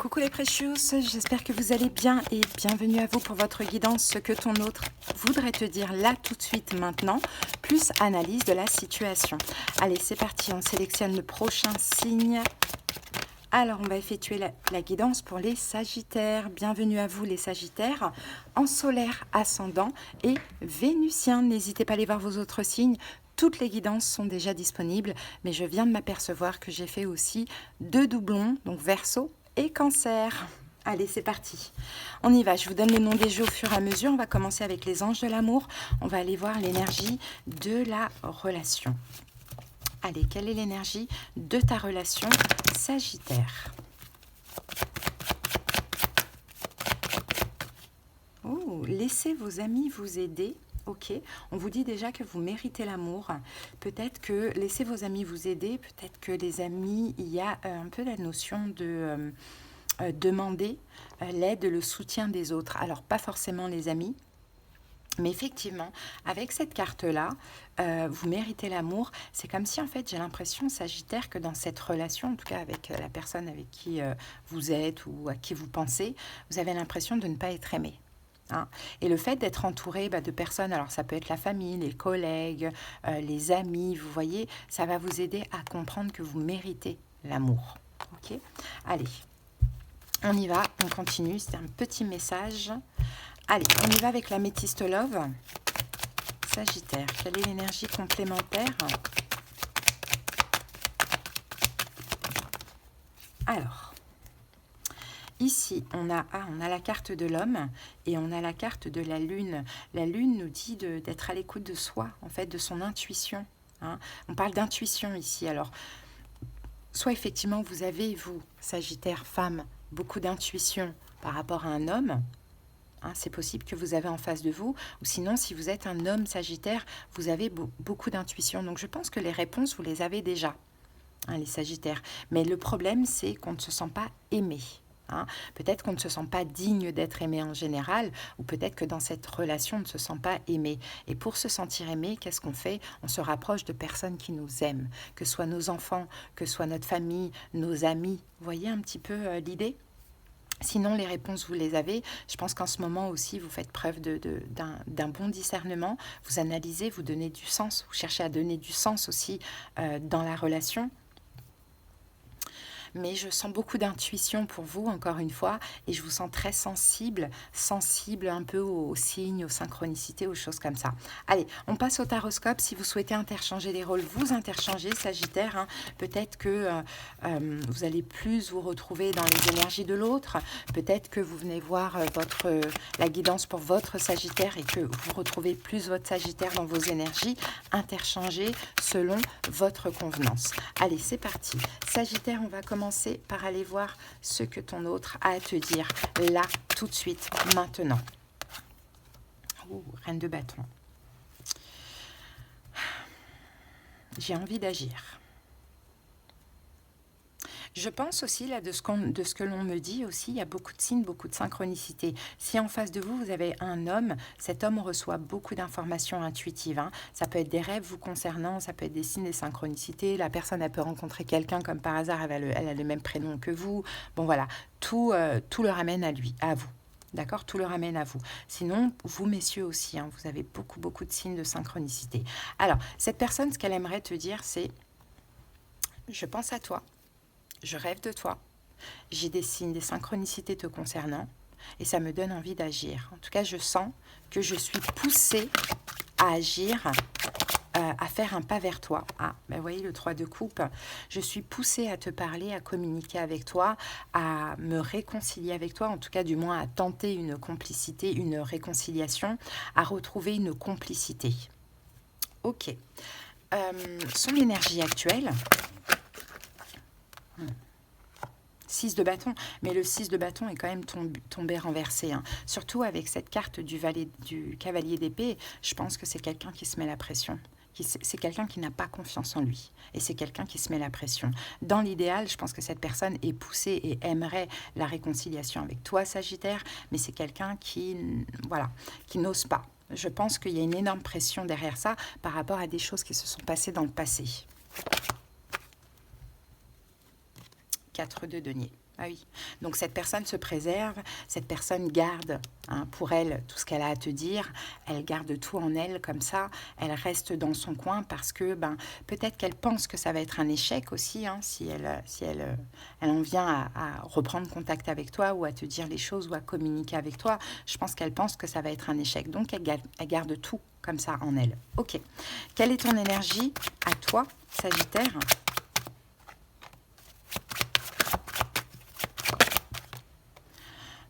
Coucou les Precious, j'espère que vous allez bien et bienvenue à vous pour votre guidance, ce que ton autre voudrait te dire là tout de suite maintenant, plus analyse de la situation. Allez, c'est parti, on sélectionne le prochain signe. Alors, on va effectuer la guidance pour les Sagittaires. Bienvenue à vous les Sagittaires, en solaire, ascendant et vénusien. N'hésitez pas à aller voir vos autres signes. Toutes les guidances sont déjà disponibles, mais je viens de m'apercevoir que j'ai fait aussi 2 doublons, donc Verseau et Cancer. Allez, c'est parti. On y va. Je vous donne les noms des jeux au fur et à mesure. On va commencer avec les anges de l'amour. On va aller voir l'énergie de la relation. Allez, quelle est l'énergie de ta relation Sagittaire? Oh, laissez vos amis vous aider. Ok, on vous dit déjà que vous méritez l'amour. Peut-être que laissez vos amis vous aider. Peut-être que les amis, il y a un peu la notion de demander l'aide, le soutien des autres. Alors, pas forcément les amis. Mais effectivement, avec cette carte-là, vous méritez l'amour. C'est comme si, en fait, j'ai l'impression, Sagittaire, que dans cette relation, en tout cas avec la personne avec qui vous êtes ou à qui vous pensez, vous avez l'impression de ne pas être aimé. Hein. Et le fait d'être entouré de personnes, alors ça peut être la famille, les collègues, les amis, vous voyez, ça va vous aider à comprendre que vous méritez l'amour. Ok ? Allez, on y va, on continue, c'est un petit message. Allez, on y va avec la Métiste Love. Sagittaire, quelle est l'énergie complémentaire? Alors, ici, on a la carte de l'homme et on a la carte de la lune. La lune nous dit d'être à l'écoute de soi, en fait, de son intuition. Hein. On parle d'intuition ici. Alors, soit effectivement, vous avez, vous, Sagittaire, femme, beaucoup d'intuition par rapport à un homme. Hein, c'est possible que vous avez en face de vous, ou sinon, si vous êtes un homme Sagittaire, vous avez beaucoup d'intuition. Donc, je pense que les réponses, vous les avez déjà, hein, les Sagittaires. Mais le problème, c'est qu'on ne se sent pas aimé. Hein. Peut-être qu'on ne se sent pas digne d'être aimé en général, ou peut-être que dans cette relation, on ne se sent pas aimé. Et pour se sentir aimé, qu'est-ce qu'on fait? On se rapproche de personnes qui nous aiment, que ce soit nos enfants, que ce soit notre famille, nos amis. Vous voyez un petit peu l'idée? Sinon, les réponses, vous les avez. Je pense qu'en ce moment aussi, vous faites preuve d'un bon discernement. Vous analysez, vous donnez du sens. Vous cherchez à donner du sens aussi dans la relation. Mais je sens beaucoup d'intuition pour vous, encore une fois, et je vous sens très sensible un peu aux signes, aux synchronicités, aux choses comme ça. Allez, on passe au taroscope. Si vous souhaitez interchanger les rôles, vous interchangez, Sagittaire. Hein. Peut-être que vous allez plus vous retrouver dans les énergies de l'autre. Peut-être que vous venez voir la guidance pour votre Sagittaire et que vous retrouvez plus votre Sagittaire dans vos énergies. Interchangez selon votre convenance. Allez, c'est parti. Sagittaire, on va commencer par aller voir ce que ton autre a à te dire là, tout de suite, maintenant. Oh, reine de bâton. J'ai envie d'agir. Je pense aussi, là, de ce que l'on me dit aussi, il y a beaucoup de signes, beaucoup de synchronicité. Si en face de vous, vous avez un homme, cet homme reçoit beaucoup d'informations intuitives. Hein. Ça peut être des rêves vous concernant, ça peut être des signes, des synchronicités. La personne, elle peut rencontrer quelqu'un comme par hasard, elle a le même prénom que vous. Bon, voilà, tout le ramène à lui, à vous. D'accord? Tout le ramène à vous. Sinon, vous, messieurs aussi, hein, vous avez beaucoup de signes de synchronicité. Alors, cette personne, ce qu'elle aimerait te dire, c'est « Je pense à toi ». Je rêve de toi, j'ai des signes, des synchronicités te concernant et ça me donne envie d'agir. En tout cas, je sens que je suis poussée à agir, à faire un pas vers toi. Ah, ben vous voyez le 3 de coupe. Je suis poussée à te parler, à communiquer avec toi, à me réconcilier avec toi, en tout cas du moins à tenter une complicité, une réconciliation, à retrouver une complicité. Ok. Son énergie actuelle... 6 de bâton, mais le 6 de bâton est quand même tombé renversé. Hein. Surtout avec cette carte du cavalier d'épée, je pense que c'est quelqu'un qui se met la pression. C'est quelqu'un qui n'a pas confiance en lui. Et c'est quelqu'un qui se met la pression. Dans l'idéal, je pense que cette personne est poussée et aimerait la réconciliation avec toi, Sagittaire, mais c'est quelqu'un qui n'ose pas. Je pense qu'il y a une énorme pression derrière ça par rapport à des choses qui se sont passées dans le passé. 4 de denier. Ah oui. Donc cette personne se préserve, cette personne garde pour elle tout ce qu'elle a à te dire, elle garde tout en elle comme ça, elle reste dans son coin parce que peut-être qu'elle pense que ça va être un échec aussi, si elle en vient à reprendre contact avec toi ou à te dire les choses ou à communiquer avec toi. Je pense qu'elle pense que ça va être un échec, donc elle garde tout comme ça en elle. Ok. Quelle est ton énergie à toi, Sagittaire ?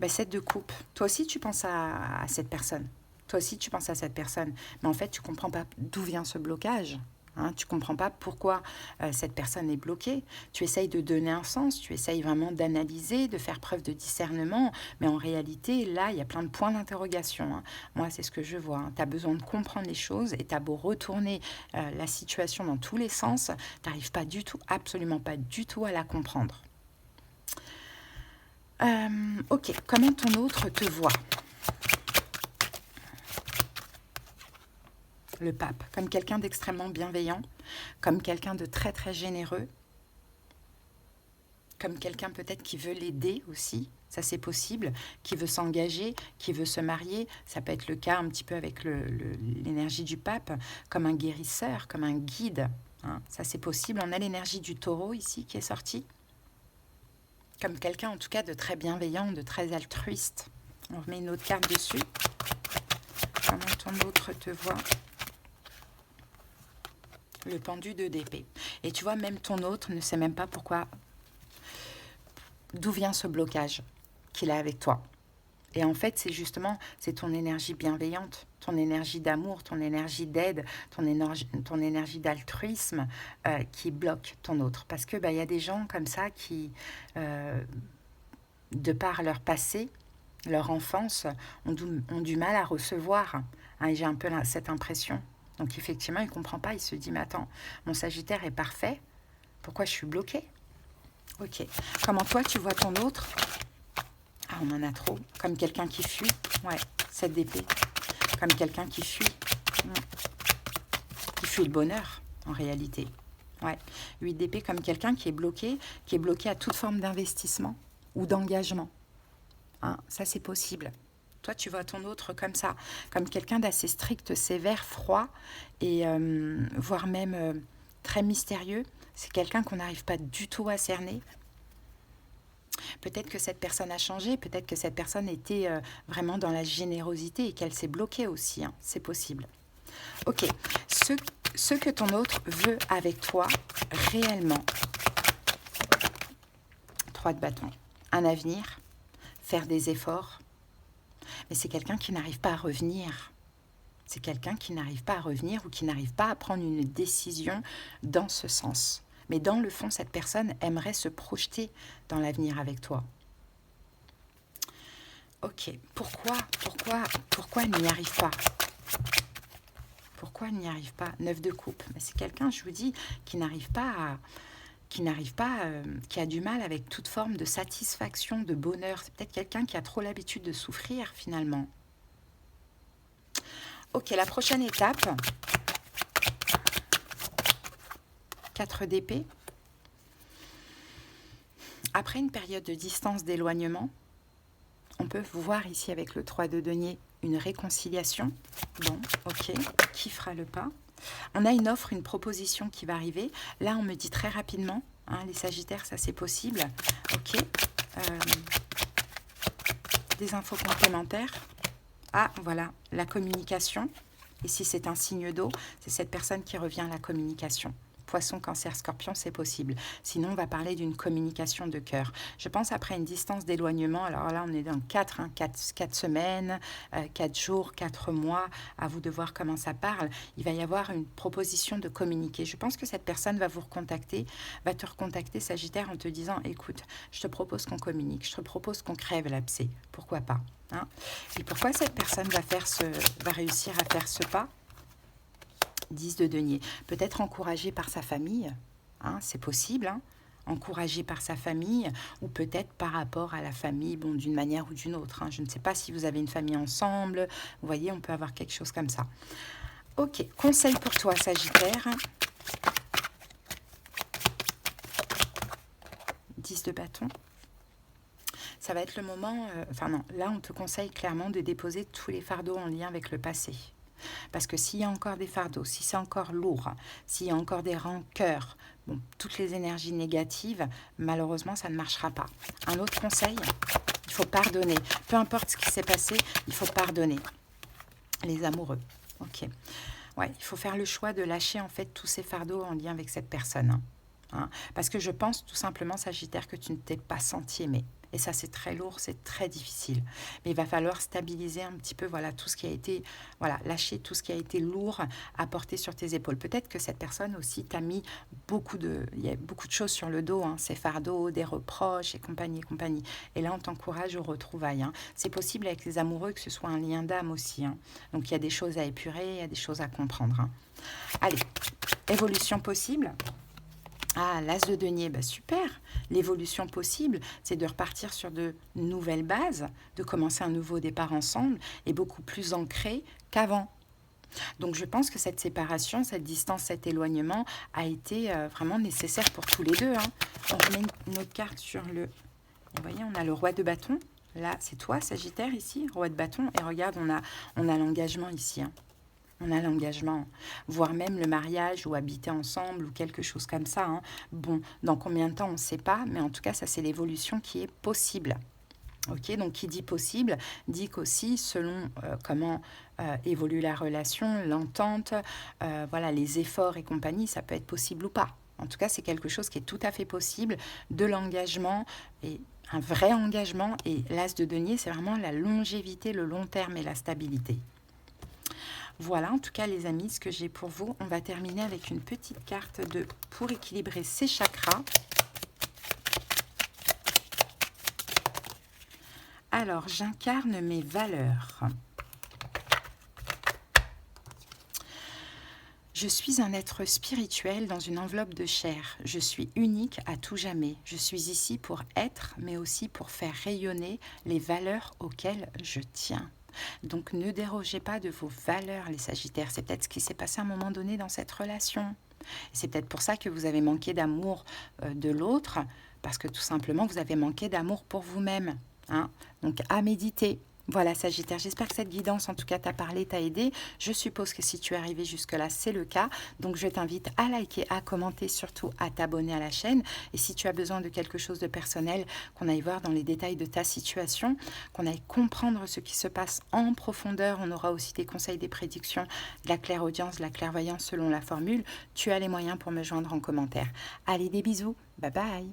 Sept de coupe. Toi aussi, tu penses à cette personne. Toi aussi, tu penses à cette personne. Mais en fait, tu ne comprends pas d'où vient ce blocage. Tu ne comprends pas pourquoi cette personne est bloquée. Tu essayes de donner un sens, tu essayes vraiment d'analyser, de faire preuve de discernement. Mais en réalité, là, il y a plein de points d'interrogation. Moi, c'est ce que je vois. Tu as besoin de comprendre les choses et tu as beau retourner la situation dans tous les sens, tu n'arrives pas du tout, absolument pas du tout à la comprendre. Ok, comment ton autre te voit? Le pape, comme quelqu'un d'extrêmement bienveillant, comme quelqu'un de très très généreux, comme quelqu'un peut-être qui veut l'aider aussi, ça c'est possible, qui veut s'engager, qui veut se marier, ça peut être le cas un petit peu avec l'énergie du pape, comme un guérisseur, comme un guide, ça c'est possible. On a l'énergie du taureau ici qui est sortie. Comme quelqu'un en tout cas de très bienveillant, de très altruiste. On remet une autre carte dessus. Comment ton autre te voit? Le pendu de d'épée. Et tu vois, même ton autre ne sait même pas d'où vient ce blocage qu'il a avec toi. Et en fait, c'est ton énergie bienveillante, ton énergie d'amour, ton énergie d'aide, ton énergie d'altruisme qui bloque ton autre. Parce que y a des gens comme ça qui, de par leur passé, leur enfance, ont du mal à recevoir. Et j'ai un peu cette impression. Donc effectivement, il ne comprend pas, il se dit, mais attends, mon Sagittaire est parfait, pourquoi je suis bloquée? Ok. Comment toi, tu vois ton autre? Ah, on en a trop. Comme quelqu'un qui fuit. Ouais, 7 d'épée. Comme quelqu'un qui fuit. Qui fuit le bonheur, en réalité. Ouais. 8 d'épée, comme quelqu'un qui est bloqué à toute forme d'investissement ou d'engagement. Ça, c'est possible. Toi, tu vois ton autre comme ça. Comme quelqu'un d'assez strict, sévère, froid et voire même très mystérieux. C'est quelqu'un qu'on n'arrive pas du tout à cerner. Peut-être que cette personne a changé, peut-être que cette personne était vraiment dans la générosité et qu'elle s'est bloquée aussi, c'est possible. Ok, ce que ton autre veut avec toi réellement. 3 de bâton, un avenir, faire des efforts, mais c'est quelqu'un qui n'arrive pas à revenir. C'est quelqu'un qui n'arrive pas à revenir ou qui n'arrive pas à prendre une décision dans ce sens. Mais dans le fond, cette personne aimerait se projeter dans l'avenir avec toi. Ok, pourquoi elle n'y arrive pas? Pourquoi elle n'y arrive pas? 9 de coupe. Mais c'est quelqu'un, je vous dis, qui a du mal avec toute forme de satisfaction, de bonheur. C'est peut-être quelqu'un qui a trop l'habitude de souffrir, finalement. Ok, la prochaine étape. 4 d'épée. Après une période de distance, d'éloignement, on peut voir ici avec le 3 de denier une réconciliation. Bon, ok, qui fera le pas? On a une offre, une proposition qui va arriver. Là, on me dit très rapidement, les Sagittaires, ça c'est possible. Ok. Des infos complémentaires. Ah, voilà, la communication. Et si c'est un signe d'eau, c'est cette personne qui revient à la communication. Poisson, Cancer, Scorpion, c'est possible. Sinon, on va parler d'une communication de cœur. Je pense après une distance d'éloignement, alors là, on est dans 4 semaines, 4 jours, 4 mois, à vous de voir comment ça parle. Il va y avoir une proposition de communiquer. Je pense que cette personne va te recontacter, Sagittaire, en te disant, écoute, je te propose qu'on communique, je te propose qu'on crève l'abcès. Pourquoi pas? Et pourquoi cette personne va réussir à faire ce pas? 10 de denier. Peut-être encouragé par sa famille, c'est possible, encouragé par sa famille, ou peut-être par rapport à la famille, d'une manière ou d'une autre. Je ne sais pas si vous avez une famille ensemble, vous voyez, on peut avoir quelque chose comme ça. Ok, conseil pour toi, Sagittaire. 10 de bâton. ça va être le moment... enfin non, là, on te conseille clairement de déposer tous les fardeaux en lien avec le passé. Parce que s'il y a encore des fardeaux, si c'est encore lourd, s'il y a encore des rancœurs, bon, toutes les énergies négatives, malheureusement, ça ne marchera pas. Un autre conseil, il faut pardonner. Peu importe ce qui s'est passé, il faut pardonner. Les amoureux, ok. Ouais, il faut faire le choix de lâcher en fait tous ces fardeaux en lien avec cette personne. Hein. Parce que je pense tout simplement, Sagittaire, que tu ne t'es pas senti aimé. Et ça, c'est très lourd, c'est très difficile. Mais il va falloir stabiliser un petit peu, voilà, tout ce qui a été, voilà, lâcher tout ce qui a été lourd à porter sur tes épaules. Peut-être que cette personne aussi t'a mis il y a beaucoup de choses sur le dos, hein, ces fardeaux, des reproches et compagnie, et compagnie. Et là, on t'encourage aux retrouvailles. Hein. C'est possible avec les amoureux que ce soit un lien d'âme aussi. Hein. Donc, il y a des choses à épurer, il y a des choses à comprendre. Hein. Allez, évolution possible. Ah, l'as de denier, bah super. L'évolution possible, c'est de repartir sur de nouvelles bases, de commencer un nouveau départ ensemble et beaucoup plus ancré qu'avant. Donc je pense que cette séparation, cette distance, cet éloignement a été vraiment nécessaire pour tous les deux. Hein. On remet une autre carte sur le... Vous voyez, on a le roi de bâton. Là, c'est toi, Sagittaire, ici, roi de bâton. Et regarde, on a l'engagement ici. Hein. On a l'engagement, voire même le mariage ou habiter ensemble ou quelque chose comme ça. Hein. Bon, dans combien de temps, on ne sait pas, mais en tout cas, ça, c'est l'évolution qui est possible. Ok, donc qui dit possible, dit qu'aussi, selon comment évolue la relation, l'entente, voilà, les efforts et compagnie, ça peut être possible ou pas. En tout cas, c'est quelque chose qui est tout à fait possible, de l'engagement et un vrai engagement. Et l'as de denier, c'est vraiment la longévité, le long terme et la stabilité. Voilà, en tout cas, les amis, ce que j'ai pour vous. On va terminer avec une petite carte pour équilibrer ses chakras. Alors, j'incarne mes valeurs. Je suis un être spirituel dans une enveloppe de chair. Je suis unique à tout jamais. Je suis ici pour être, mais aussi pour faire rayonner les valeurs auxquelles je tiens. Donc, ne dérogez pas de vos valeurs, les Sagittaires. C'est peut-être ce qui s'est passé à un moment donné dans cette relation. C'est peut-être pour ça que vous avez manqué d'amour de l'autre, parce que tout simplement, vous avez manqué d'amour pour vous-même. Hein. Donc, à méditer. Voilà, Sagittaire, j'espère que cette guidance, en tout cas, t'a parlé, t'a aidé. Je suppose que si tu es arrivé jusque-là, c'est le cas. Donc, je t'invite à liker, à commenter, surtout à t'abonner à la chaîne. Et si tu as besoin de quelque chose de personnel, qu'on aille voir dans les détails de ta situation, qu'on aille comprendre ce qui se passe en profondeur, on aura aussi des conseils, des prédictions, de la clairaudience, de la clairvoyance selon la formule. Tu as les moyens pour me joindre en commentaire. Allez, des bisous. Bye bye.